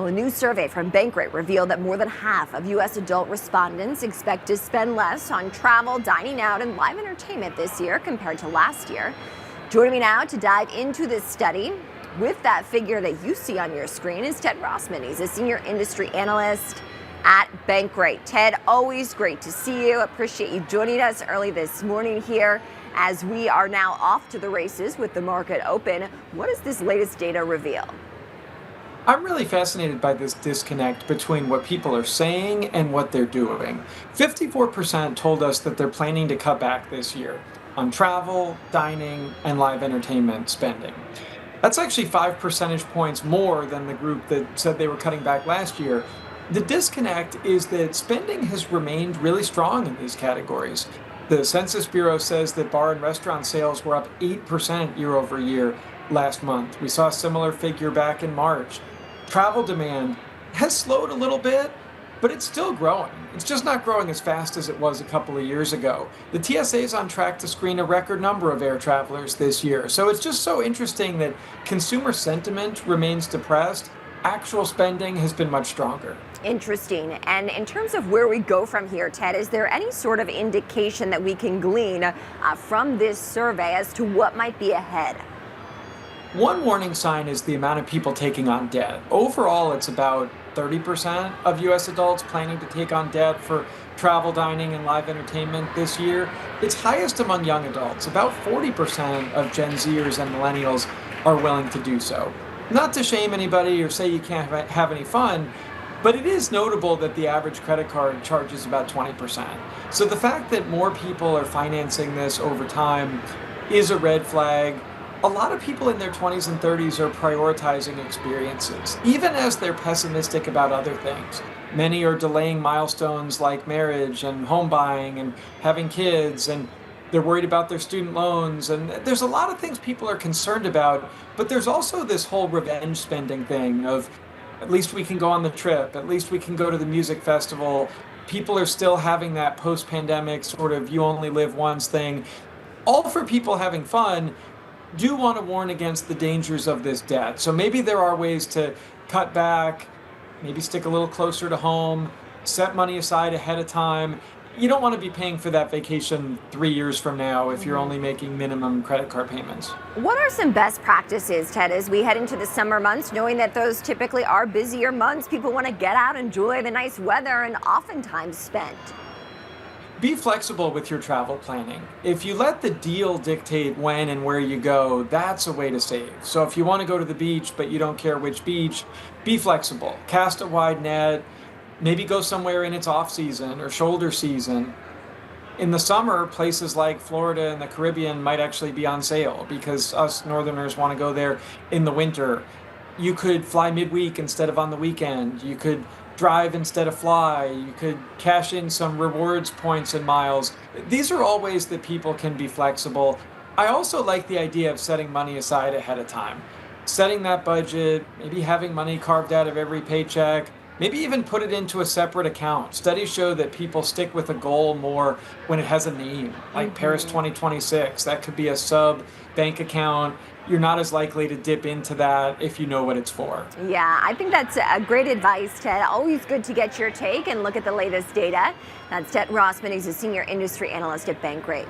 Well, a new survey from Bankrate revealed that more than half of U.S. adult respondents expect to spend less on travel, dining out, and live entertainment this year compared to last year. Joining me now to dive into this study with that figure that you see on your screen is Ted Rossman. He's a senior industry analyst at Bankrate. Ted, always great to see you. Appreciate you joining us early this morning here as we are now off to the races with the market open. What does this latest data reveal? I'm really fascinated by this disconnect between what people are saying and what they're doing. 54% told us that they're planning to cut back this year on travel, dining, and live entertainment spending. That's actually 5 percentage points more than the group that said they were cutting back last year. The disconnect is that spending has remained really strong in these categories. The Census Bureau says that bar and restaurant sales were up 8% year over year last month. We saw a similar figure back in March. Travel demand has slowed a little bit, but it's still growing. It's just not growing as fast as it was a couple of years ago. The TSA is on track to screen a record number of air travelers this year. So it's just so interesting that consumer sentiment remains depressed. Actual spending has been much stronger. Interesting. And in terms of where we go from here, Ted, is there any sort of indication that we can glean from this survey as to what might be ahead? One warning sign is the amount of people taking on debt. Overall, it's about 30% of U.S. adults planning to take on debt for travel, dining, and live entertainment this year. It's highest among young adults. About 40% of Gen Zers and millennials are willing to do so. Not to shame anybody or say you can't have any fun, but it is notable that the average credit card charges about 20%. So the fact that more people are financing this over time is a red flag. A lot of people in their 20s and 30s are prioritizing experiences, even as they're pessimistic about other things. Many are delaying milestones like marriage and home buying and having kids, and they're worried about their student loans. And there's a lot of things people are concerned about, but there's also this whole revenge spending thing of at least we can go on the trip, at least we can go to the music festival. People are still having that post-pandemic sort of you only live once thing. All for people having fun. Do want to warn against the dangers of this debt. So maybe there are ways to cut back, maybe stick a little closer to home, set money aside ahead of time. You don't want to be paying for that vacation 3 years from now if you're only making minimum credit card payments. What are some best practices, Ted, as we head into the summer months, knowing that those typically are busier months? People want to get out, enjoy the nice weather, and oftentimes spend. Be flexible with your travel planning. If you let the deal dictate when and where you go, that's a way to save. So if you want to go to the beach, but you don't care which beach, be flexible. Cast a wide net, maybe go somewhere in its off season or shoulder season. In the summer, places like Florida and the Caribbean might actually be on sale because us Northerners want to go there in the winter. You could fly midweek instead of on the weekend. You could drive instead of fly. You could cash in some rewards points and miles. These are all ways that people can be flexible. I also like the idea of setting money aside ahead of time. Setting that budget, maybe having money carved out of every paycheck, maybe even put it into a separate account. Studies show that people stick with a goal more when it has a name, like Paris 2026. That could be a sub bank account. You're not as likely to dip into that if you know what it's for. Yeah, I think that's a great advice, Ted. Always good to get your take and look at the latest data. That's Ted Rossman. He's a senior industry analyst at Bankrate.